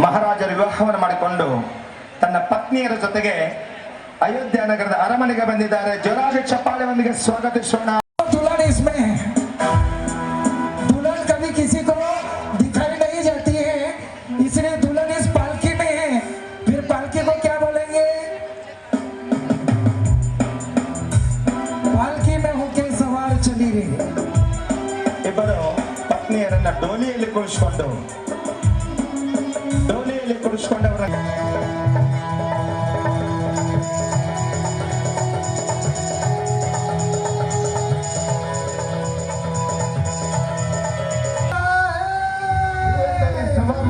ಮಹಾರಾಜರು ವಿವಾಹವನ್ನು ಮಾಡಿಕೊಂಡು ತನ್ನ ಪತ್ನಿಯರ ಜೊತೆಗೆ ಅಯೋಧ್ಯ ನಗರದ ಅರಮನೆಗೆ ಬಂದಿದ್ದಾರೆ. ಜೋರಾಗಿ ಚಪ್ಪಾಳೆಯೊಂದಿಗೆ ಸ್ವಾಗತಿಸೋಣ. दुल्हन कभी किसी को दिखाई नहीं जाती है, इसलिए दुल्हन इस पालकी में है. फिर पालकी को क्या बोलेंगे? पालकी में होके सवार चली गई. ಇಬ್ಬರು ಪತ್ನಿಯರನ್ನ ಡೋಲಿಯಲ್ಲಿ ಕುಳಿಸಿಕೊಂಡವರ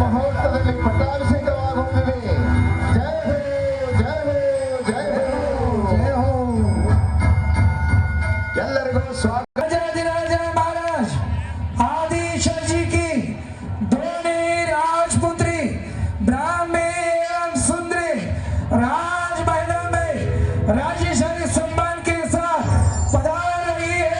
ಮಹೋತ್ಸವದಲ್ಲಿ ಪಟ್ಟಾಭಿಷೇಕವಾಗುತ್ತಿದೆ. ಜಯ ಹೋ ಜಯ ಹೋ ಜಯ ಹೋ ಜಯ ಹೋ. ಎಲ್ಲರಿಗೂ ಸ್ವಾಗತ. राजा महाराज आदिशर जी की दोनों राजपुत्री ब्राह्मणी एवं सुंदरी राजमहलों में राजेश्वरी सम्मान के साथ पधार रही है.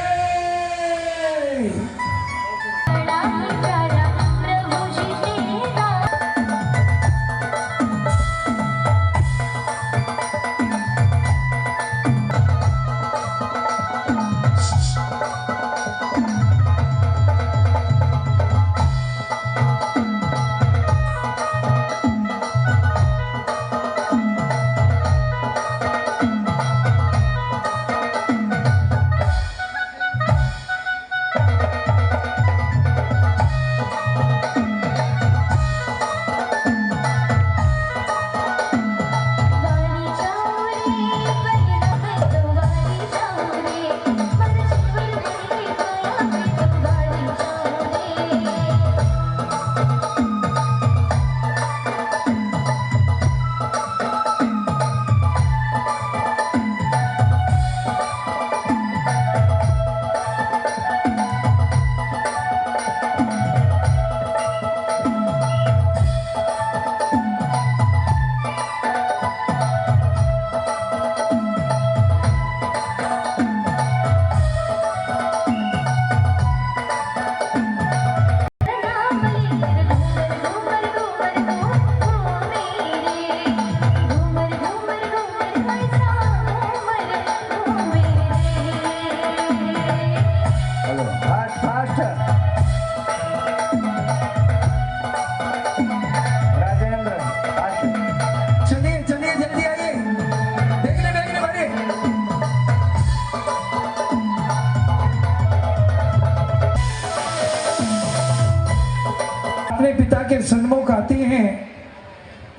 अपने पिता के सन्मुख आती हैं,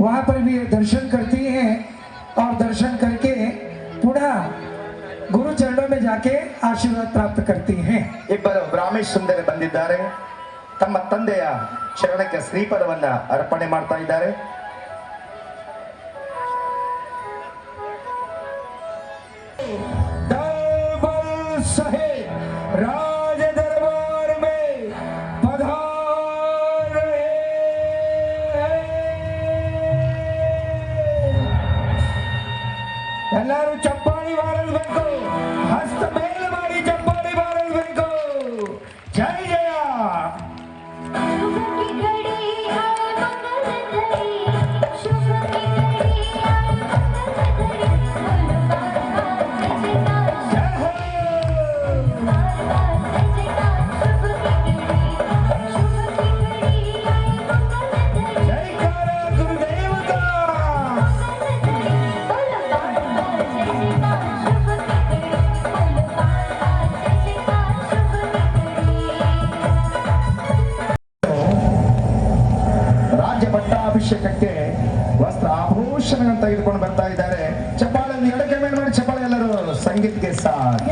वहां पर भी दर्शन करती हैं और दर्शन करके पुनः गुरु चरणों में जाके आशीर्वाद प्राप्त करती हैं. ಇಬ್ಬರು ಬ್ರಾಹ್ಮಿ ಸುಂದರಿ ಬಂದಿದ್ದಾರೆ. ತಮ್ಮ ತಂದೆಯ ಚರಣಕ್ಕೆ ಶ್ರೀಪದವನ್ನ ಅರ್ಪಣೆ ಮಾಡ್ತಾ ಇದ್ದಾರೆ. राज दरबार में पधार रहे हैं. ಎಲ್ಲರೂ ಚಪ್ಪಾಳಿ ಬಾರಿಸಬೇಕು, ಹಸ್ತ ಮೇಲೆ ಮಾಡಿ ಚಪ್ಪಾಳಿ ಬಾರಿಸಬೇಕು. ಜಯ ಜಯ. ಅಭಿಷೇಕಕ್ಕೆ ವಸ್ತ್ರ ಆಭೂಷಣ ತೆಗೆದುಕೊಂಡು ಬರ್ತಾ ಇದ್ದಾರೆ. ಚಪ್ಪಾಳೆ ಎಡಕ್ಕೆ ಮೇಲೆ ಮಾಡಿ ಚಪ್ಪಾಳೆ ಎಲ್ಲರೂ ಸಂಗೀತಕ್ಕೆ ಸಾಥ್.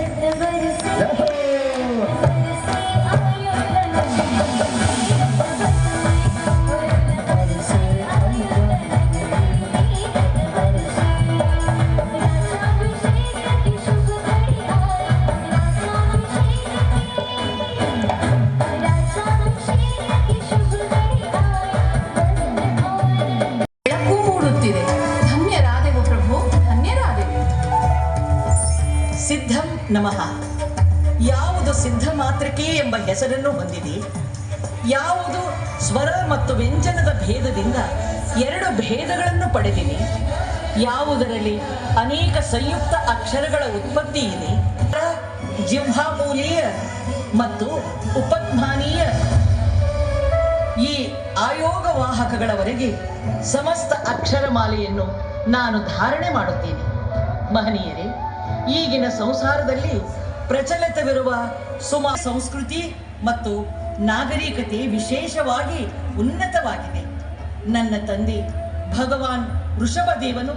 ನಮಃ. ಯಾವುದು ಸಿದ್ಧ ಮಾತ್ರಕ್ಕೆ ಎಂಬ ಹೆಸರನ್ನು ಹೊಂದಿದೆ, ಯಾವುದು ಸ್ವರ ಮತ್ತು ವ್ಯಂಜನದ ಭೇದದಿಂದ 2 ಭೇದಗಳನ್ನು ಪಡೆದಿದೆ, ಯಾವುದರಲ್ಲಿ ಅನೇಕ ಸಂಯುಕ್ತ ಅಕ್ಷರಗಳ ಉತ್ಪತ್ತಿ ಇದೆ, ಜಿಹ್ವಾಮೂಲೀಯ ಮತ್ತು ಉಪಧ್ಮಾನೀಯ ಈ ಆಯೋಗವಾಹಕಗಳವರೆಗೆ ಸಮಸ್ತ ಅಕ್ಷರಮಾಲೆಯನ್ನು ನಾನು ಧಾರಣೆ ಮಾಡುತ್ತೇನೆ. ಮಹನೀಯರೇ, ಈಗಿನ ಸಂಸಾರದಲ್ಲಿ ಪ್ರಚಲಿತವಿರುವ ಸಂಸ್ಕೃತಿ ಮತ್ತು ನಾಗರಿಕತೆ ವಿಶೇಷವಾಗಿ ಉನ್ನತವಾಗಿದೆ. ನನ್ನ ತಂದೆ ಭಗವಾನ್ ಋಷಭದೇವನು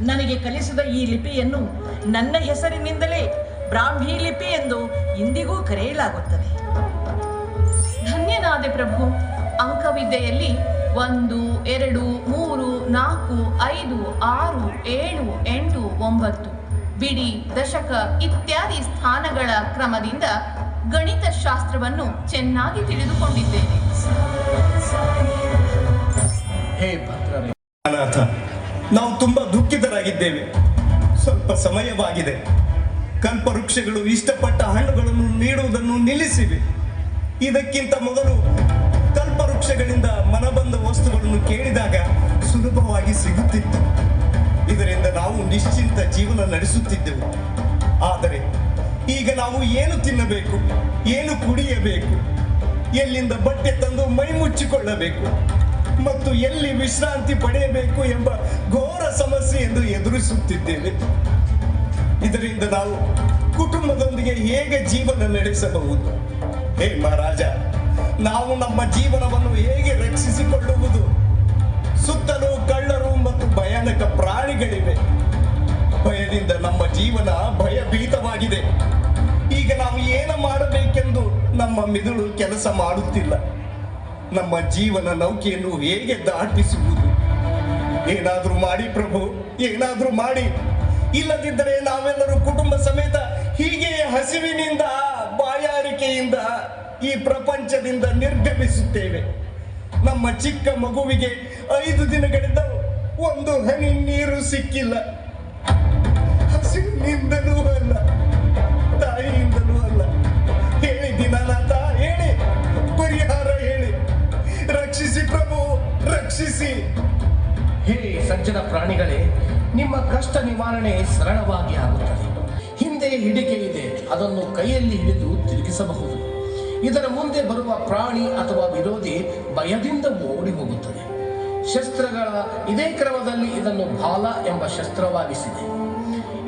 ನನಗೆ ಕಲಿಸಿದ ಈ ಲಿಪಿಯನ್ನು ನನ್ನ ಹೆಸರಿನಿಂದಲೇ ಬ್ರಾಹ್ಮಿ ಲಿಪಿ ಎಂದು ಇಂದಿಗೂ ಕರೆಯಲಾಗುತ್ತದೆ. ಧನ್ಯನಾದೆ ಪ್ರಭು. ಅಂಕವಿದ್ಯೆಯಲ್ಲಿ 1, 2, 3, 4, 5, 6, 7, 8, 9 ಬಿಡಿ, ದಶಕ ಇತ್ಯಾದಿ ಸ್ಥಾನಗಳ ಕ್ರಮದಿಂದ ಗಣಿತ ಶಾಸ್ತ್ರವನ್ನು ಚೆನ್ನಾಗಿ ತಿಳಿದುಕೊಂಡಿದ್ದೇನೆ. ಹೇ ಭದ್ರರೇ, ಅನಾಥ, ನಾವು ತುಂಬಾ ದುಃಖಿತರಾಗಿದ್ದೇವೆ. ಸ್ವಲ್ಪ ಸಮಯವಾಗಿದೆ. ಕಲ್ಪವೃಕ್ಷಗಳು ಇಷ್ಟಪಟ್ಟ ಹಣ್ಣುಗಳನ್ನು ನೀಡುವುದನ್ನು ನಿಲ್ಲಿಸಿವೆ. ಇದಕ್ಕಿಂತ ಮೊದಲು ಕಲ್ಪವೃಕ್ಷಗಳಿಂದ ಮನಬಂದ ವಸ್ತುಗಳನ್ನು ಕೇಳಿದಾಗ ಸುಲಭವಾಗಿ ಸಿಗುತ್ತಿತ್ತು. ಇದರಿಂದ ನಾವು ನಿಶ್ಚಿಂತ ಜೀವನ ನಡೆಸುತ್ತಿದ್ದೆವು. ಆದರೆ ಈಗ ನಾವು ಏನು ತಿನ್ನಬೇಕು, ಏನು ಕುಡಿಯಬೇಕು, ಎಲ್ಲಿಂದ ಬಟ್ಟೆ ತಂದು ಮೈ ಮುಚ್ಚಿಕೊಳ್ಳಬೇಕು ಮತ್ತು ಎಲ್ಲಿ ವಿಶ್ರಾಂತಿ ಪಡೆಯಬೇಕು ಎಂಬ ಘೋರ ಸಮಸ್ಯೆಯನ್ನು ಎದುರಿಸುತ್ತಿದ್ದೇವೆ. ಇದರಿಂದ ನಾವು ಕುಟುಂಬದೊಂದಿಗೆ ಹೇಗೆ ಜೀವನ ನಡೆಸಬಹುದು? ಹೇ ಮಹಾರಾಜ, ನಾವು ನಮ್ಮ ಜೀವನವನ್ನು ಹೇಗೆ ರಕ್ಷಿಸಿಕೊಳ್ಳುವುದು? ಸುತ್ತಲೂ ಕಳ್ಳರು ಮತ್ತು ಭಯಾನಕ ಪ್ರಾಣಿಗಳಿವೆ. ಭಯದಿಂದ ನಮ್ಮ ಜೀವನ ಭಯಭೀತವಾಗಿದೆ. ಈಗ ನಾವು ಏನು ಮಾಡಬೇಕೆಂದು ನಮ್ಮ ಮಿದುಳು ಕೆಲಸ ಮಾಡುತ್ತಿಲ್ಲ. ನಮ್ಮ ಜೀವನ ನೌಕೆಯನ್ನು ಹೇಗೆ ದಾಟಿಸುವುದು? ಏನಾದ್ರೂ ಮಾಡಿ ಪ್ರಭು, ಏನಾದ್ರೂ ಮಾಡಿ. ಇಲ್ಲದಿದ್ದರೆ ನಾವೆಲ್ಲರೂ ಕುಟುಂಬ ಸಮೇತ ಹೀಗೆ ಹಸಿವಿನಿಂದ, ಬಾಯಾರಿಕೆಯಿಂದ ಈ ಪ್ರಪಂಚದಿಂದ ನಿರ್ಗಮಿಸುತ್ತೇವೆ. ನಮ್ಮ ಚಿಕ್ಕ ಮಗುವಿಗೆ 5 ದಿನಗಳಿಂದ 1 ಹನಿ ನೀರು ಸಿಕ್ಕಿಲ್ಲ. ಹಸಿವಿನಿಂದಲೂ ಅಲ್ಲ, ತಾಯಿಯಿಂದಲೂ ಅಲ್ಲ. ಹೇಳಿ ದೀನನಾಥ, ಹೇಳಿ ಪರಿಹಾರ ಹೇಳಿ. ರಕ್ಷಿಸಿ ಪ್ರಭು, ರಕ್ಷಿಸಿ. ಹೇ ಸಜ್ಜನ ಪ್ರಾಣಿಗಳೇ, ನಿಮ್ಮ ಕಷ್ಟ ನಿವಾರಣೆ ಸರಳವಾಗಿ ಆಗುತ್ತದೆ. ಹಿಂದೆ ಹಿಡಿಕೆ ಇದೆ, ಅದನ್ನು ಕೈಯಲ್ಲಿ ಹಿಡಿದು ತಿರುಗಿಸಬಹುದು. ಇದರ ಮುಂದೆ ಬರುವ ಪ್ರಾಣಿ ಅಥವಾ ವಿರೋಧಿ ಭಯದಿಂದ ಓಡಿ ಹೋಗುತ್ತದೆ. ಶಸ್ತ್ರಗಳ ಇದೇ ಕ್ರಮದಲ್ಲಿ ಇದನ್ನು ಭಾಲ ಎಂಬ ಶಸ್ತ್ರವಾಗಿಸಿದೆ.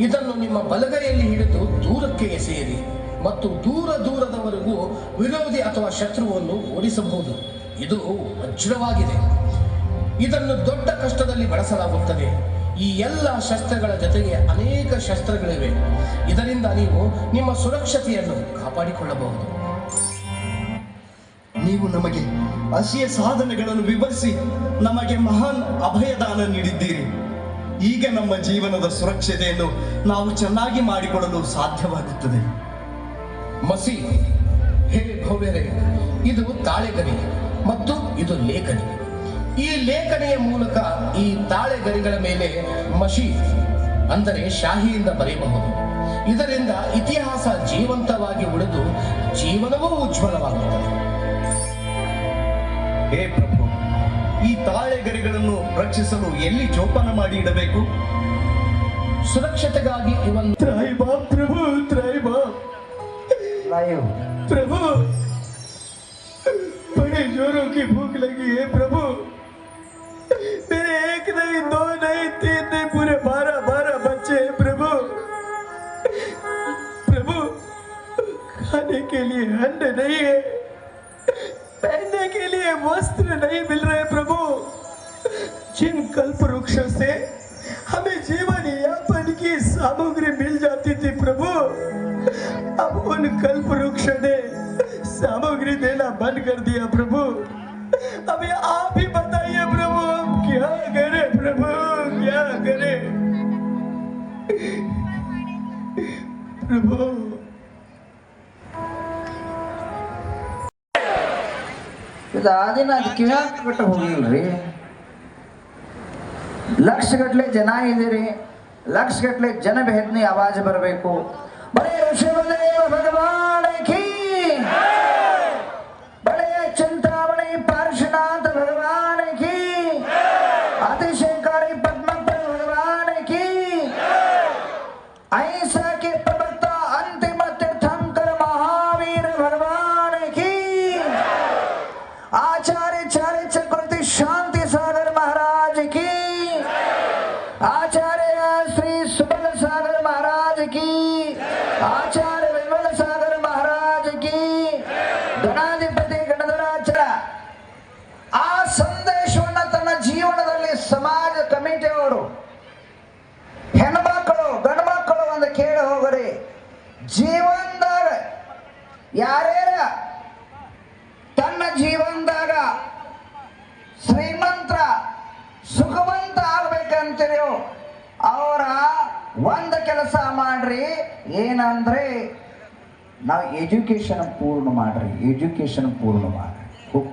ಇದನ್ನು ನಿಮ್ಮ ಬಲಗೈಯಲ್ಲಿ ಹಿಡಿದು ದೂರಕ್ಕೆ ಎಸೆಯಿರಿ ಮತ್ತು ದೂರದವರೆಗೂ ವಿರೋಧಿ ಅಥವಾ ಶತ್ರುವನ್ನು ಓಡಿಸಬಹುದು. ಇದು ವಜ್ರವಾಗಿದೆ. ಇದನ್ನು ದೊಡ್ಡ ಕಷ್ಟದಲ್ಲಿ ಬಳಸಲಾಗುತ್ತದೆ. ಈ ಎಲ್ಲ ಶಸ್ತ್ರಗಳ ಜೊತೆಗೆ ಅನೇಕ ಶಸ್ತ್ರಗಳಿವೆ. ಇದರಿಂದ ನೀವು ನಿಮ್ಮ ಸುರಕ್ಷತೆಯನ್ನು ಕಾಪಾಡಿಕೊಳ್ಳಬಹುದು. ನೀವು ನಮಗೆ ಹಸಿಯ ಸಾಧನೆಗಳನ್ನು ವಿವರಿಸಿ ನಮಗೆ ಮಹಾನ್ ಅಭಯದಾನ ನೀಡಿದ್ದೀರಿ. ಈಗ ನಮ್ಮ ಜೀವನದ ಸುರಕ್ಷತೆಯನ್ನು ನಾವು ಚೆನ್ನಾಗಿ ಮಾಡಿಕೊಳ್ಳಲು ಸಾಧ್ಯವಾಗುತ್ತದೆ. ಮಸಿ, ಹೇ ಭವ್ಯರೇ, ಇದು ತಾಳೆಗರಿ ಮತ್ತು ಇದು ಲೇಖನಿ. ಈ ಲೇಖನಿಯ ಮೂಲಕ ಈ ತಾಳೆಗರಿಗಳ ಮೇಲೆ ಮಷಿ ಅಂದರೆ ಶಾಹಿಯಿಂದ ಬರೆಯಬಹುದು. ಇದರಿಂದ ಇತಿಹಾಸ ಜೀವಂತವಾಗಿ ಉಳಿದು ಜೀವನವೂ ಉಜ್ವಲವಾಗುತ್ತದೆ. ಹೇ ಪ್ರಭು, ಈ ತಾಳೆಗರಿಗಳನ್ನು ರಕ್ಷಿಸಲು ಎಲ್ಲಿ ಜೋಪಾನ ಮಾಡಿ ಇಡಬೇಕು? ಸುರಕ್ಷತೆಗಾಗಿ ಇವನ್ನು ಪ್ರಭು, प्रभु बड़े जोरों की भूख लगी है प्रभु। मेरे 1 नहीं 2 नहीं 3 नहीं पूरे 12 बच्चे हैं प्रभु। प्रभु खाने के लिए अन्न नहीं है, पहनने के लिए वस्त्र नहीं मिल रहे प्रभु। जिन कल्प वृक्षों से हमें जीवन यापन की सामग्री मिल जाती थी प्रभु, अब उन कल्प वृक्ष ने सामग्री देना बंद कर दिया प्रभु। अब ये आप ही बताइए प्रभु, हम क्या करें प्रभु, क्या करें प्रभु। ಇದಾದಿನ ಅದು ಕಿವ್ಯಾಗ ಬಿಟ್ಟು ಹೋಗಿಲ್ರಿ. ಲಕ್ಷಗಟ್ಲೆ ಜನ ಇದ್ದೀರಿ, ಲಕ್ಷಗಟ್ಲೆ ಜನ ಭೇದನೆ ಆವಾಜ್ ಬರಬೇಕು. ಬಡೇ ಋಷಭದೇವ ಭಗವಾನ್ ಕೀ, ಬಡೇ ಚಿಂತಾಮಣಿ ಏನಂತೀರೋ ಅವರ ಒಂದು ಕೆಲಸ ಮಾಡ್ರಿ, ಏನಂದ್ರೆ ನಾವು ಎಜುಕೇಶನ್ ಪೂರ್ಣ ಮಾಡ್ರಿ, ಎಜುಕೇಶನ್ ಪೂರ್ಣ ಮಾಡ್ರಿ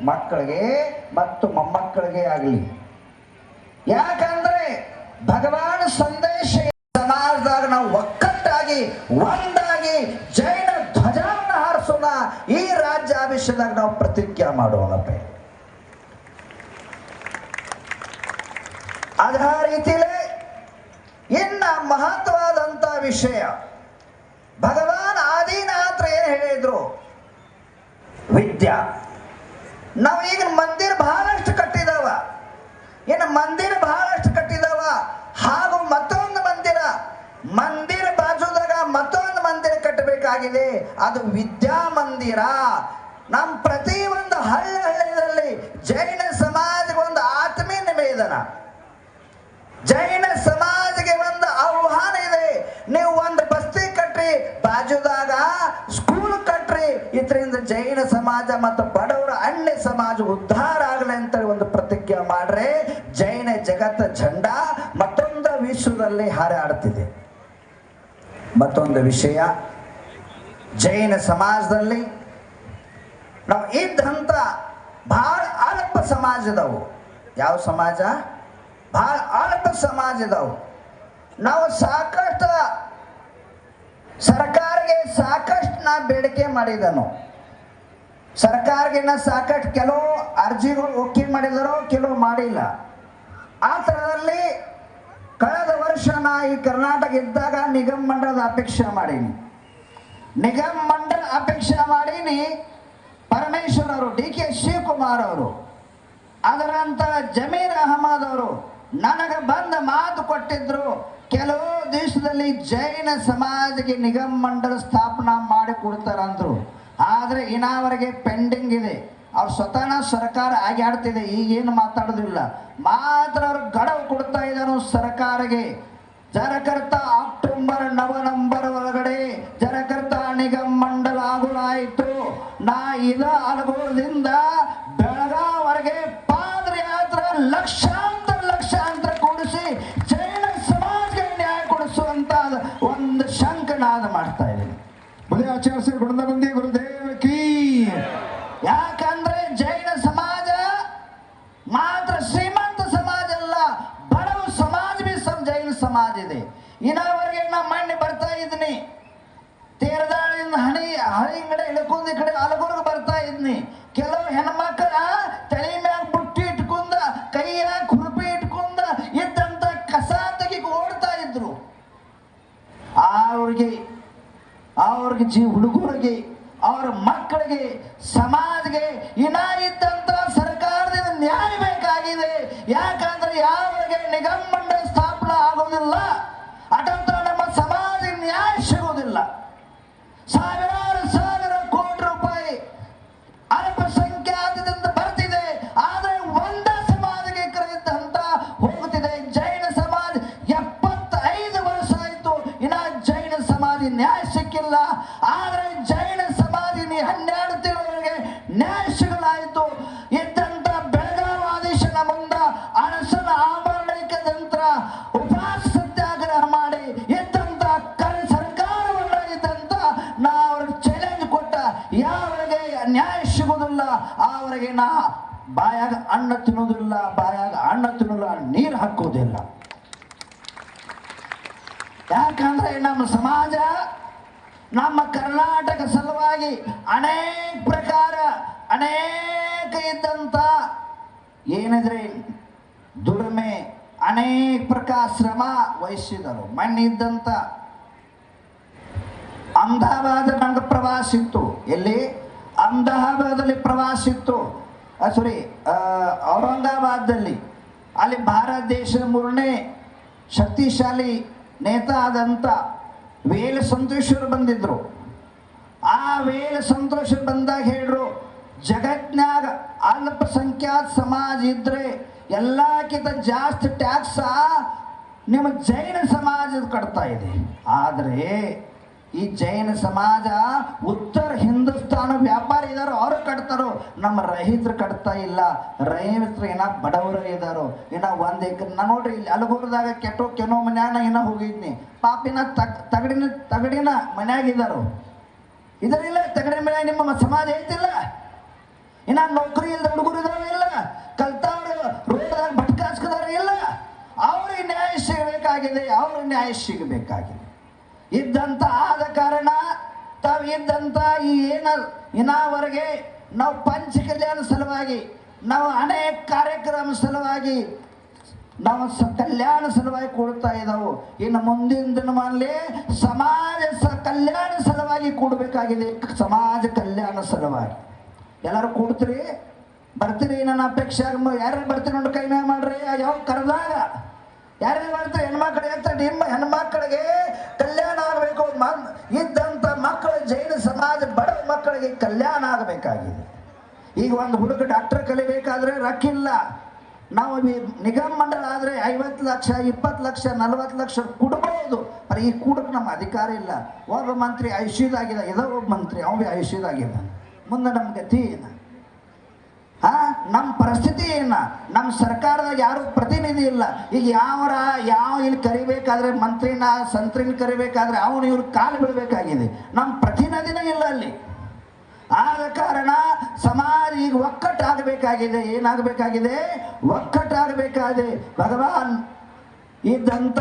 ಮಕ್ಕಳಿಗೆ ಮತ್ತು ಮೊಮ್ಮಕ್ಕಳಿಗೆ ಆಗಲಿ. ಯಾಕಂದ್ರೆ ಭಗವಾನ್ ಸಂದೇಶ ಸಮಾಜದಾಗ ನಾವು ಒಕ್ಕಟ್ಟಾಗಿ ಒಂದಾಗಿ ಜೈನ ಧ್ವಜವನ್ನು ಹಾರಿಸೋಣ, ಈ ರಾಜ್ಯಾಭಿಷೇಕದಾಗ ನಾವು ಪ್ರತಿಜ್ಞೆ ಮಾಡೋಣಪ್ಪ. ಅದೇ ರೀತಿಲೇ ಇನ್ನ ಮಹತ್ವವಾದಂತ ವಿಷಯ, ಭಗವಾನ್ ಆದಿನಾಥರು ಏನ್ ಹೇಳಿದ್ರು, ವಿದ್ಯಾ. ನಾವು ಈಗ ಮಂದಿರ ಬಹಳಷ್ಟು ಕಟ್ಟಿದಾವ, ಇನ್ನು ಮಂದಿರ ಬಹಳಷ್ಟು ಕಟ್ಟಿದಾವ, ಹಾಗೂ ಮತ್ತೊಂದು ಮಂದಿರ ಬಾಜುದಾಗ ಮತ್ತೊಂದು ಮಂದಿರ ಕಟ್ಟಬೇಕಾಗಿದೆ, ಅದು ವಿದ್ಯಾ ಮಂದಿರ. ನಮ್ಮ ಪ್ರತಿ ಒಂದು ಹಳ್ಳಿಯಲ್ಲಿ ಜೈನ ಸಮಾಜಕ್ಕೆ ಒಂದು ಆತ್ಮೀಯ ನಿವೇದನ, ಜೈನ ಸಮಾಜಕ್ಕೆ ಒಂದು ಆಹ್ವಾನ ಇದೆ. ನೀವು ಒಂದು ಬಸ್ತಿ ಕಟ್ರಿ, ಬಾಜುದಾಗ ಸ್ಕೂಲ್ ಕಟ್ರಿ, ಇದರಿಂದ ಜೈನ ಸಮಾಜ ಮತ್ತು ಬಡವರ ಅನ್ಯ ಸಮಾಜ ಉದ್ಧಾರ ಆಗಲಿ ಅಂತ ಒಂದು ಪ್ರತಿಜ್ಞೆ ಮಾಡ್ರೆ ಜೈನ ಜಗತ್ತ ಝಂಡ ಮತ್ತೊಂದು ವಿಶ್ವದಲ್ಲಿ ಹಾರಾಡ್ತಿದೆ. ಮತ್ತೊಂದು ವಿಷಯ, ಜೈನ ಸಮಾಜದಲ್ಲಿ ನಾವು ಇದ್ದಂತ ಬಹಳ ಅಲ್ಪ ಸಮಾಜದವು. ಯಾವ ಸಮಾಜ? ಬಹಳ ಅಲ್ಪ ಸಮಾಜದವು. ನಾವು ಸಾಕಷ್ಟು ಸರ್ಕಾರಕ್ಕೆ ನಾ ಬೇಡಿಕೆ ಮಾಡಿದನು, ಸರ್ಕಾರಕ್ಕೆ ನಾ ಸಾಕಷ್ಟು ಕೆಲವು ಅರ್ಜಿಗಳು ಒಕ್ಕಿ ಮಾಡಿದರು, ಕೆಲವು ಮಾಡಿಲ್ಲ. ಆ ಥರದಲ್ಲಿ ಕಳೆದ ವರ್ಷ ನಾ ಈ ಕರ್ನಾಟಕ ಇದ್ದಾಗ ನಿಗಮ ಮಂಡಲದ ಅಪೇಕ್ಷೆ ಮಾಡೀನಿ, ನಿಗಮ ಮಂಡಲ ಅಪೇಕ್ಷೆ ಮಾಡೀನಿ. ಪರಮೇಶ್ವರ್ ಅವರು, ಡಿ ಕೆ ಶಿವಕುಮಾರ್ ಅವರು, ಅದರಂತ ಜಮೀರ್ ಅಹಮದ್ ಅವರು ನನಗೆ ಬಂದ ಮಾತು ಕೊಟ್ಟಿದ್ರು, ಕೆಲವು ದಿವಸದಲ್ಲಿ ಜೈನ ಸಮಾಜಕ್ಕೆ ನಿಗಮ ಮಂಡಲ ಸ್ಥಾಪನಾ ಮಾಡಿ ಕೊಡ್ತಾರಂದ್ರು. ಆದರೆ ಇನ್ನಾವರೆಗೆ ಪೆಂಡಿಂಗ್ ಇದೆ. ಅವ್ರು ಸ್ವತಃ ಸರ್ಕಾರ ಆಗಿ ಆಡ್ತಿದೆ, ಈಗೇನು ಮಾತಾಡೋದಿಲ್ಲ. ಮಾತ್ರ ಅವ್ರು ಗಡವು ಕೊಡ್ತಾ ಇದ್ದಾನು ಸರ್ಕಾರಕ್ಕೆ. ಜರಕರ್ತ ಅಕ್ಟೋಬರ್ ನವಂಬರ್ ಒಳಗಡೆ ಜರಕರ್ತ ನಿಗಮ ಮಂಡಲ ಆಗುಲಾಯಿತು. ನಾ ಇದ ಅಲಗೋಳದಿಂದ ಬೆಳಗಾವರೆಗೆ ಪಾದಯಾತ್ರೆ ಲಕ್ಷಾಂತರ ಕೂಡಿಸಿ ಜೈನ ಸಮಾಜಕ್ಕೆ ನ್ಯಾಯ ಕೊಡಿಸುವಂತ ಒಂದು ಶಂಕನಾದ ಮಾಡ್ತಾ ಇದ್ದೀನಿ. ಆಚಾರ್ಯ ಗುಣದ ಗುರುದೇವ ಕೀ. ಯಾಕಂದ್ರೆ ಜೈನ ಸಮಾಜ ಮಾತ್ರ ಶ್ರೀಮಂತ ಸಮಾಜ ಅಲ್ಲ, ಬಡವ ಸಮಾಜ ಬಿ ಜೈನ ಸಮಾಜ ಇದೆ. ಇನ್ನವರೆಗೆ ನಾ ಮಣ್ಣಿ ಬರ್ತಾ ಇದ್ದೀನಿ, ತೇರದಾಳಿಯಿಂದ ಹಳಿಂಗಡೆ ಇಳ್ಕೊಂಡ್ ಈ ಕಡೆ ಅಲಗೂರ್ಗೆ ಬರ್ತಾ ಇದ್ನಿ. ಕೆಲವು ಹೆಣ್ಮಕ್ಳ ತಲೆ ಮ್ಯಾಗ ಬುಟ್ಟಿ ಇಟ್ಕೊಂಡ, ಕೈಯಾಗ ಕುರುಪಿ ಇಟ್ಕೊಂಡ ಇದ್ದಂತ ಕಸ ತೆಗಿ ಓಡ್ತಾ ಇದ್ರು. ಅವ್ರಿಗೆ ಹುಡುಗರಿಗೆ, ಅವ್ರ ಮಕ್ಕಳಿಗೆ, ಸಮಾಜಕ್ಕೆ ಇನ್ನ ಇದ್ದಂತ ಸರ್ಕಾರದಿಂದ ನ್ಯಾಯ ಬೇಕಾಗಿದೆ. ಯಾಕಂದ್ರೆ ಯಾವಾಗ ನಿಗಮ ಮಂಡಲ ಸ್ಥಾಪನೆ ಆಗೋದಿಲ್ಲ, ಅಟಂತ ನಮ್ಮ ಸಮಾಜಕ್ಕೆ ನ್ಯಾಯ ಸಿಗೋದಿಲ್ಲ. ಸಾವಿರ ಕೋಟಿ ರೂಪಾಯಿ ಅಲ್ಪಸಂಖ್ಯಾತದಿಂದ ಬರ್ತಿದೆ, ಆದ್ರೆ ಒಂದ ಸಮಾಜಕ್ಕೆ ಕರೆದಂತ ಹೋಗುತ್ತಿದೆ. ಜೈನ ಸಮಾಜ 75 ವರ್ಷ ಆಯ್ತು, ಇನ್ನ ಜೈನ ಸಮಾಜ ನ್ಯಾಯ ಸಿಕ್ಕಿಲ್ಲ. ಆದ್ರೆ ಜೈನ ಸಮಾಜ 12 ತಿಂಗಳಿಗೆ ನ್ಯಾಯ ಸಿಗಲಾಯಿತು. ಇದ್ದಂತ ಬೆಳಗಾವಿ ಆದೇಶನ ಮುಂದ ಅರಸನ ಆಭರಣದಂತ್ರ ಉಪವಾಸ ಸತ್ಯಾಗ್ರಹ ಮಾಡಿ ಇದ್ದಂತ ಸರ್ಕಾರವನ್ನ ಇದ್ದಂತ ನಾ ಅವ್ರಿಗೆ ಚಾಲೆಂಜ್ ಕೊಟ್ಟ, ಯಾವರಿಗೆ ನ್ಯಾಯ ಸಿಗುವುದಿಲ್ಲ ಅವರಿಗೆ ನಾ ಬಾಯಾಗ ಅನ್ನ ತಿನ್ನೋದಿಲ್ಲ, ನೀರು ಹಾಕೋದಿಲ್ಲ. ಯಾಕಂದ್ರೆ ನಮ್ಮ ಸಮಾಜ, ನಮ್ಮ ಕರ್ನಾಟಕ ಸಲುವಾಗಿ ಅನೇಕ ಪ್ರಕಾರ ಅನೇಕ ಇದ್ದಂತ ಏನಿದ್ರೆ ದುಡಿಮೆ, ಅನೇಕ ಪ್ರಕಾರ ಶ್ರಮ ವಹಿಸಿದರು. ಮಣ್ಣಿದ್ದಂತ ಅಹಮದಾಬಾದ್ ನಂಗೆ ಪ್ರವಾಸ ಇತ್ತು. ಎಲ್ಲಿ? ಅಹಮದಾಬಾದಲ್ಲಿ ಪ್ರವಾಸ ಇತ್ತು. ಔರಂಗಾಬಾದಲ್ಲಿ. ಅಲ್ಲಿ ಭಾರತ ದೇಶದ 3ನೇ ಶಕ್ತಿಶಾಲಿ ನೇತಾ ಆದಂಥ ವೇಲ ಸಂತೋಷರು ಬಂದಿದ್ರು. ಆ ವೇಲ ಸಂತೋಷರು ಬಂದಾಗ ಹೇಳ್ರು, ಜಗತ್ನಾಗ ಅಲ್ಪಸಂಖ್ಯಾತ ಸಮಾಜ ಇದ್ರೆ ಎಲ್ಲಕ್ಕಿಂತ ಜಾಸ್ತಿ ಟ್ಯಾಕ್ಸ ನಿಮ್ಮ ಜೈನ ಸಮಾಜದ ಕಟ್ತಾ ಇದೆ. ಆದರೆ ಈ ಜೈನ ಸಮಾಜ ಉತ್ತರ ಹಿಂದೂಸ್ತಾನ ವ್ಯಾಪಾರಿ ಇದಾರೋ ಅವ್ರು ಕಟ್ತಾರೋ, ನಮ್ಮ ರೈತರು ಕಟ್ತಾ ಇಲ್ಲ. ರೈತರು ಏನ ಬಡವರು ಇದಾರೋ, ಇನ್ನ ಒಂದ್ ಎಕರೆ ನಾ ನೋಡ್ರಿ ಇಲ್ಲಿ ಅಲಗೂರದಾಗ ಕೆನೋ ಮನ್ಯಾಗ ನಾ ಇನ್ನ ಹೋಗಿದ್ನಿ, ಪಾಪಿನ ತಗಡಿನ ಮನ್ಯಾಗ ಇದಾರೋ. ಇದರಿಲ್ಲ ತಗಡಿನ ಮನ್ಯಾಗ ನಿಮ್ಮ ಸಮಾಜ ಐತಿಲ್ಲ. ಇನ್ನ ನೌಕರಿ ಇಲ್ದ ಹುಡುಗರು ಇದಾವ ಇಲ್ಲ, ಕಲ್ತವ್ರು ರೋಡ್ದಾಗ ಭಟ್ಕಾಸ್ಕದಾರ ಇಲ್ಲ. ಅವ್ರಿಗೆ ನ್ಯಾಯ ಸಿಗಬೇಕಾಗಿದೆ, ಅವ್ರಿಗೆ ನ್ಯಾಯ ಸಿಗಬೇಕಾಗಿದೆ. ಇದ್ದಂತ ಆದ ಕಾರಣ ತಾವು ಇದ್ದಂತ ಈ ಇನ್ನಾವರೆಗೆ ನಾವು ಪಂಚ ಕಲ್ಯಾಣ ಸಲುವಾಗಿ, ನಾವು ಅನೇಕ ಕಾರ್ಯಕ್ರಮ ಸಲುವಾಗಿ, ನಾವು ಕಲ್ಯಾಣ ಸಲುವಾಗಿ ಕೊಡ್ತಾ ಇದ್ದಾವು. ಇನ್ನು ಮುಂದಿನ ದಿನಮಾನದಲ್ಲಿ ಸಮಾಜ ಕಲ್ಯಾಣ ಸಲುವಾಗಿ ಕೊಡಬೇಕಾಗಿದೆ. ಸಮಾಜ ಕಲ್ಯಾಣ ಸಲುವಾಗಿ ಎಲ್ಲರೂ ಕೂಡ್ತೀರಿ, ಬರ್ತೀರಿ. ನನ್ನ ಅಪೇಕ್ಷೆ ಯಾರ್ಯಾರು ಬರ್ತೀರಿ ನೋಡಿ ಕೈ ಮ್ಯಾಗ ಮಾಡ್ರಿ. ಯಾವ ಕರೆದಾಗ ಯಾರ್ಯಾರು ಬರ್ತೀರಿ? ಹೆಣ್ಮಕ್ಳು ಹೇಳ್ತಾರೆ, ನಿಮ್ಮ ಹೆಣ್ಮಕ್ಳಿಗೆ ಕಲ್ಯಾಣ ಆಗಬೇಕು. ಇದ್ದಂಥ ಮಕ್ಕಳು ಜೈನ ಸಮಾಜ ಬಡ ಮಕ್ಕಳಿಗೆ ಕಲ್ಯಾಣ ಆಗಬೇಕಾಗಿದೆ. ಈಗ ಒಂದು ಹುಡುಗ ಡಾಕ್ಟರ್ ಕಲಿಬೇಕಾದ್ರೆ ರೊಕ್ಕಿಲ್ಲ. ನಾವು ನಿಗಮ ಮಂಡಳ ಆದರೆ 50 ಲಕ್ಷ 20 ಲಕ್ಷ 40 ಲಕ್ಷ ಕೊಡ್ಬೋದು. ಈ ಕೂಡಕ್ಕೆ ನಮ್ಮ ಅಧಿಕಾರ ಇಲ್ಲ. ಒಬ್ಬ ಮಂತ್ರಿ ಐಶ್ವರ್ಯದಾಗಿದೆ, ಇದೋ ಒಬ್ಬ ಮಂತ್ರಿ ಅವನಿಗೆ ಐಶ್ವರ್ಯದಾಗಿದೆ. ಮುಂದೆ ನಮ್ಮ ಗತಿ ಏನು? ನಮ್ಮ ಪರಿಸ್ಥಿತಿ ಏನ? ನಮ್ಮ ಸರ್ಕಾರದಾಗ ಯಾರು ಪ್ರತಿನಿಧಿ ಇಲ್ಲ. ಈಗ ಯಾವ ಇಲ್ಲಿ ಕರಿಬೇಕಾದ್ರೆ ಮಂತ್ರಿನ ಸಂತ್ರಿನ ಕರಿಬೇಕಾದ್ರೆ ಅವನು ಇವ್ರ ಕಾಲು ಬೀಳಬೇಕಾಗಿದೆ. ನಮ್ಮ ಪ್ರತಿನಿಧಿನೇ ಇಲ್ಲ ಅಲ್ಲಿ. ಆದ ಕಾರಣ ಸಮಾಜ ಈಗ ಒಕ್ಕಟ್ಟಾಗಬೇಕಾಗಿದೆ. ಏನಾಗಬೇಕಾಗಿದೆ? ಒಕ್ಕಟ್ಟಾಗಬೇಕಾಗಿದೆ. ಭಗವಾನ್ ಇದ್ದಂಥ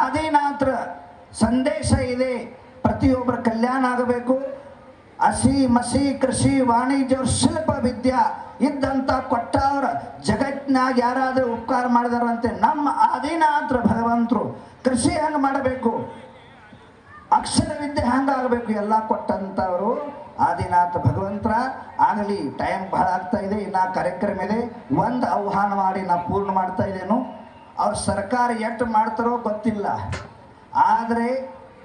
ಆದಿನಾಥರ ಸಂದೇಶ ಇದೆ, ಪ್ರತಿಯೊಬ್ಬರ ಕಲ್ಯಾಣ ಆಗಬೇಕು. ಹಸಿ ಮಸಿ ಕೃಷಿ ವಾಣಿಜ್ಯ ಶಿಲ್ಪ ವಿದ್ಯಾ ಇದ್ದಂಥ ಕೊಟ್ಟವ್ರ ಜಗತ್ತಿನಾಗ ಯಾರಾದರೂ ಉಪಕಾರ ಮಾಡಿದಾರಂತೆ ನಮ್ಮ ಆದಿನಾಥರ ಭಗವಂತರು. ಕೃಷಿ ಹೆಂಗೆ ಮಾಡಬೇಕು, ಅಕ್ಷರ ವಿದ್ಯೆ ಹೆಂಗಾಗಬೇಕು ಎಲ್ಲ ಕೊಟ್ಟಂಥವರು ಆದಿನಾಥ ಭಗವಂತರ ಆಗಲಿ. ಟೈಮ್ ಬಹಳ ಆಗ್ತಾ ಇದೆ, ಇನ್ನು ಕಾರ್ಯಕ್ರಮ ಇದೆ. ಒಂದು ಆಹ್ವಾನ ಮಾಡಿ ನಾ ಪೂರ್ಣ ಮಾಡ್ತಾ ಇದ್ದೇನು. ಅವ್ರ ಸರ್ಕಾರ ಎಷ್ಟು ಮಾಡ್ತಾರೋ ಗೊತ್ತಿಲ್ಲ, ಆದರೆ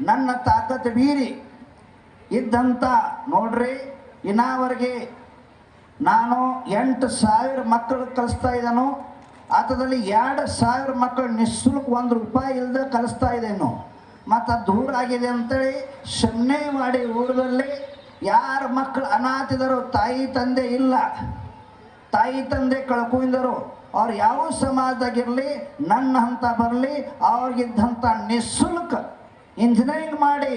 ನನ್ನ ತಾಕತ್ತು ಮೀರಿ ಇದ್ದಂಥ ನೋಡ್ರಿ, ಇನ್ನಾವರೆಗೆ ನಾನು 8,000 ಮಕ್ಕಳು ಕಲಿಸ್ತಾ ಇದ್ದಾನು. ಅದರಲ್ಲಿ 2,000 ಮಕ್ಕಳು ನಿಶುಲ್ಕ ₹1 ಇಲ್ಲದೆ ಕಲಿಸ್ತಾ ಇದ್ದೇನು. ಮತ್ತು ದೂರ ಆಗಿದೆ ಅಂತೇಳಿ ಶಮ್ನೇವಾಡಿ ಊರಲ್ಲಿ ಯಾರು ಮಕ್ಕಳು ಅನಾಥಿದರು, ತಾಯಿ ತಂದೆ ಇಲ್ಲ, ತಾಯಿ ತಂದೆ ಕಳ್ಕೊಂಡಿದ್ರು, ಅವ್ರು ಯಾವ ಸಮಾಜದಾಗಿರಲಿ ನನ್ನ ಹಂತ ಬರಲಿ, ಅವ್ರಿಗಿದ್ದಂಥ ನಿಶುಲ್ಕ ಇಂಜಿನಿಯರಿಂಗ್ ಮಾಡಿ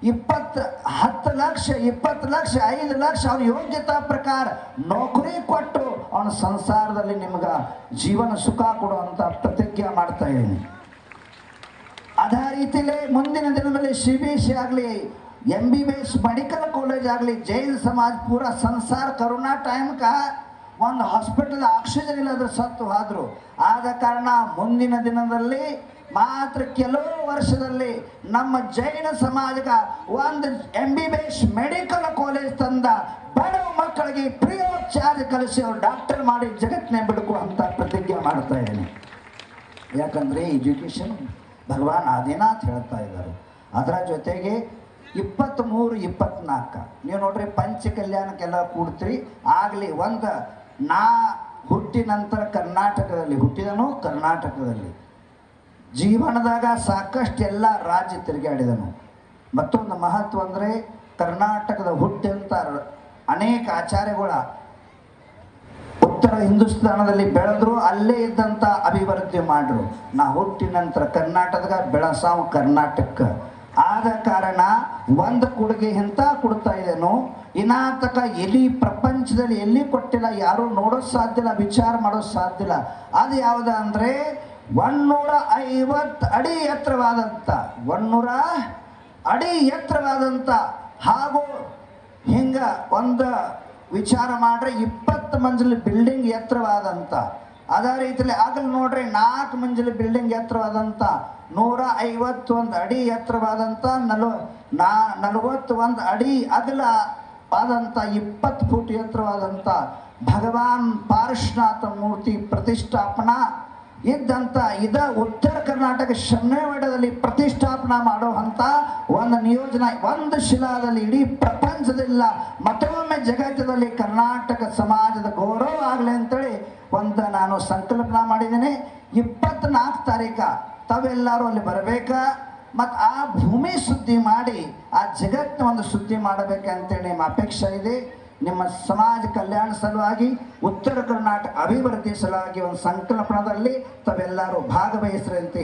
10 ಲಕ್ಷ 20 ಲಕ್ಷ 5 ಲಕ್ಷ ಅವನ ಯೋಗ್ಯತಾ ಪ್ರಕಾರ ನೌಕರಿ ಕೊಟ್ಟು ಅವನ ಸಂಸಾರದಲ್ಲಿ ನಿಮ್ಗೆ ಜೀವನ ಸುಖ ಕೊಡುವಂಥ ಪ್ರತಿಜ್ಞೆ ಮಾಡ್ತಾ ಇದ್ದೀನಿ. ಅದೇ ರೀತಿಯಲ್ಲೇ ಮುಂದಿನ ದಿನದಲ್ಲಿ CBSE ಆಗಲಿ, MBBS ಮೆಡಿಕಲ್ ಕಾಲೇಜ್ ಆಗಲಿ, ಜೈನ ಸಮಾಜ ಪೂರ ಸಂಸಾರ ಕರೋನಾ ಟೈಮ್ಕ ಒಂದು ಹಾಸ್ಪಿಟಲ್ ಆಕ್ಸಿಜನ್ ಇಲ್ಲದ್ರೆ ಸತ್ತು ಹೋದ್ರು. ಆದ ಕಾರಣ ಮುಂದಿನ ದಿನದಲ್ಲಿ ಮಾತ್ರ ಕೆಲವು ವರ್ಷದಲ್ಲಿ ನಮ್ಮ ಜೈನ ಸಮಾಜಕ್ಕೆ ಒಂದು MBBS ಮೆಡಿಕಲ್ ಕಾಲೇಜ್ ತಂದ ಬಡ ಮಕ್ಕಳಿಗೆ ಫ್ರೀ ಆಫ್ ಚಾರ್ಜ್ ಕಲಿಸಿ ಅವ್ರು ಡಾಕ್ಟರ್ ಮಾಡಿ ಜಗತ್ತಿನ ಬಿಡುಕುವಂಥ ಪ್ರತಿಜ್ಞೆ ಮಾಡ್ತಾ ಇದ್ದೀನಿ. ಯಾಕಂದರೆ ಎಜುಕೇಷನ್ ಭಗವಾನ್ ಆದಿನಾಥ್ ಹೇಳ್ತಾ ಇದ್ದಾರೆ. ಅದರ ಜೊತೆಗೆ 23, 24 ನೀವು ನೋಡ್ರಿ ಪಂಚ ಕಲ್ಯಾಣಕ್ಕೆಲ್ಲ ಕೂಡ್ತೀರಿ. ಆಗಲಿ ಒಂದು ನಾ ಹುಟ್ಟಿದ ನಂತರ ಹುಟ್ಟಿದನು ಕರ್ನಾಟಕದಲ್ಲಿ ಜೀವನದಾಗ ಸಾಕಷ್ಟು ಎಲ್ಲ ರಾಜ್ಯ ತಿರುಗಾಡಿದನು. ಮತ್ತೊಂದು ಮಹತ್ವ ಅಂದರೆ ಕರ್ನಾಟಕದ ಹುಟ್ಟಂತ ಅನೇಕ ಆಚಾರ್ಯಗಳ ಉತ್ತರ ಹಿಂದೂಸ್ತಾನದಲ್ಲಿ ಬೆಳೆದ್ರು, ಅಲ್ಲೇ ಇದ್ದಂಥ ಅಭಿವೃದ್ಧಿ ಮಾಡ್ರು. ನಾ ಹುಟ್ಟಿದ ನಂತರ ಕರ್ನಾಟಕದಾಗ ಬೆಳಸಾವು ಕರ್ನಾಟಕ. ಆದ ಕಾರಣ ಒಂದು ಕೊಡುಗೆ ಎಂತ ಕೊಡ್ತಾ ಇದ್ದೇನು, ಇನ್ನಾತಕ ಎಲ್ಲಿ ಪ್ರಪಂಚದಲ್ಲಿ ಎಲ್ಲಿ ಕೊಟ್ಟಿಲ್ಲ, ಯಾರು ನೋಡೋದು ಸಾಧ್ಯ ಇಲ್ಲ, ವಿಚಾರ ಮಾಡೋದು ಸಾಧ್ಯ ಇಲ್ಲ. ಅದು ಯಾವುದು ಅಂದರೆ 150 ಅಡಿ ಎತ್ತರವಾದಂಥ 100 ಅಡಿ ಎತ್ತರವಾದಂಥ ಹಾಗೂ ಹಿಂಗೆ ಒಂದು ವಿಚಾರ ಮಾಡ್ರೆ 20 ಮಂಜಿಲ ಬಿಲ್ಡಿಂಗ್ ಎತ್ತರವಾದಂಥ. ಅದೇ ರೀತಿಯಲ್ಲಿ ಆಗಲಿ ನೋಡ್ರಿ 4 ಮಂಜಿಲ ಬಿಲ್ಡಿಂಗ್ ಎತ್ತರವಾದಂಥ 151 ಅಡಿ ಎತ್ತರವಾದಂಥ 41 ಅಡಿ ಅಗಲ ಆದಂಥ 20 ಫುಟ್ ಎತ್ತರವಾದಂಥ ಭಗವಾನ್ ಪಾರ್ಶ್ವನಾಥ ಮೂರ್ತಿ ಪ್ರತಿಷ್ಠಾಪನಾ ಇದ್ದಂಥ ಉತ್ತರ ಕರ್ನಾಟಕ ಶಮ್ನೇವಾಡದಲ್ಲಿ ಪ್ರತಿಷ್ಠಾಪನಾ ಮಾಡುವಂಥ ಒಂದು ನಿಯೋಜನೆ, ಒಂದು ಶಿಲಾದಲ್ಲಿ ಇಡೀ ಪ್ರಪಂಚದಿಲ್ಲ, ಮತ್ತೊಮ್ಮೆ ಜಗತ್ತದಲ್ಲಿ ಕರ್ನಾಟಕ ಸಮಾಜದ ಗೌರವ ಆಗಲಿ ಅಂತೇಳಿ ಒಂದು ನಾನು ಸಂಕಲ್ಪನಾ ಮಾಡಿದ್ದೀನಿ. 24 ತಾರೀಕು ತಾವೆಲ್ಲರೂ ಅಲ್ಲಿ ಬರಬೇಕಾ. ಮತ್ತು ಆ ಭೂಮಿ ಶುದ್ಧಿ ಮಾಡಿ ಆ ಜಗತ್ತು ಒಂದು ಶುದ್ಧಿ ಮಾಡಬೇಕಂತೇಳಿ ನಿಮ್ಮ ಅಪೇಕ್ಷೆ ಇದೆ. ನಿಮ್ಮ ಸಮಾಜ ಕಲ್ಯಾಣ ಸಲುವಾಗಿ ಉತ್ತರ ಕರ್ನಾಟಕ ಅಭಿವೃದ್ಧಿ ಸಲುವಾಗಿ ಒಂದು ಸಂಕಲ್ಪದಲ್ಲಿ ತಾವೆಲ್ಲರೂ ಭಾಗವಹಿಸ್ರಂತೆ.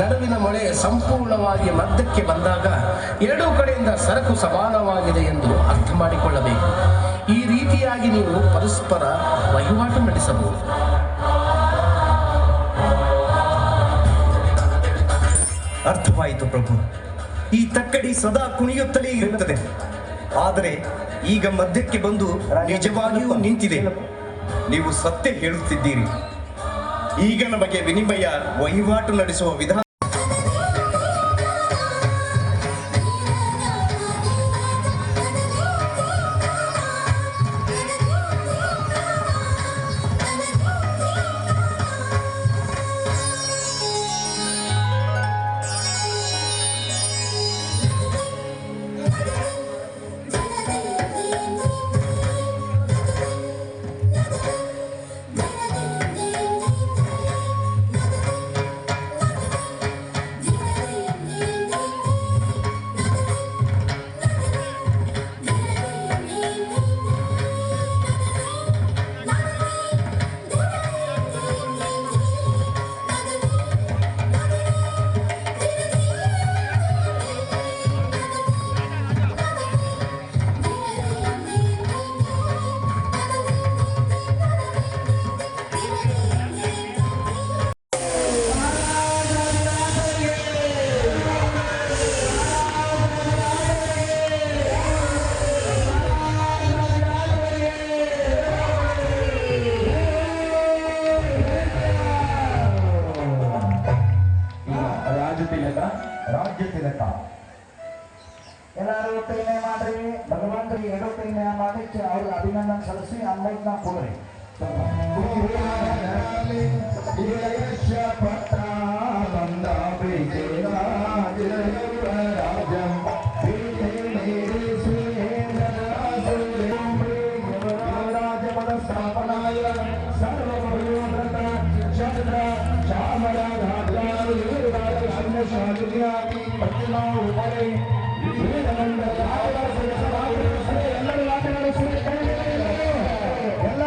ನಡುವಿನ ಮೊಳೆ ಸಂಪೂರ್ಣವಾಗಿ ಮಧ್ಯಕ್ಕೆ ಬಂದಾಗ ಎರಡೂ ಕಡೆಯಿಂದ ಸರಕು ಸಮಾನವಾಗಿದೆ ಎಂದು ಅರ್ಥ ಮಾಡಿಕೊಳ್ಳಬೇಕು. ಈ ರೀತಿಯಾಗಿ ನೀವು ಪರಸ್ಪರ ವಹಿವಾಟು ನಡೆಸಬಹುದು. ಅರ್ಥವಾಯಿತು ಪ್ರಭು. ಈ ತಕ್ಕಡಿ ಸದಾ ಕುಣಿಯುತ್ತಲೇ ಇರುತ್ತದೆ, ಆದರೆ ಈಗ ಮಧ್ಯಕ್ಕೆ ಬಂದು ನಿಜವಾಗಿಯೂ ನಿಂತಿದೆ. ನೀವು ಸತ್ಯ ಹೇಳುತ್ತಿದ್ದೀರಿ. ಈಗ ನಮಗೆ ವಿನಿಮಯ ವಹಿವಾಟು ನಡೆಸುವ ವಿಧಾನ ರಾಜ್ಯ ತಿಲಕ ಎಲ್ಲರೂ ಕೈನೇ ಮಾಡ್ರಿ. ಭಗವಂತರಿಗೆ ಎರಡು ಕೈನೇ ಮಾಡಿ ಅವ್ರಿಗೆ ಅಭಿನಂದನೆ ಸಲ್ಲಿಸಿ ಅಮೌಂಟ್ನ ಕೊಡ್ರಿ. ಎಲ್ಲ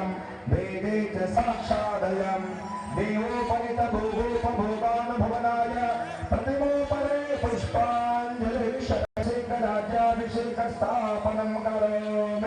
वेदं वेदे च साक्षादयम् देवोपनितभोगोपभोगानुभवनाय प्रतिमोपरे पुष्पाञ्जलिशेखराज्याभिषेकस्थापनं करोमि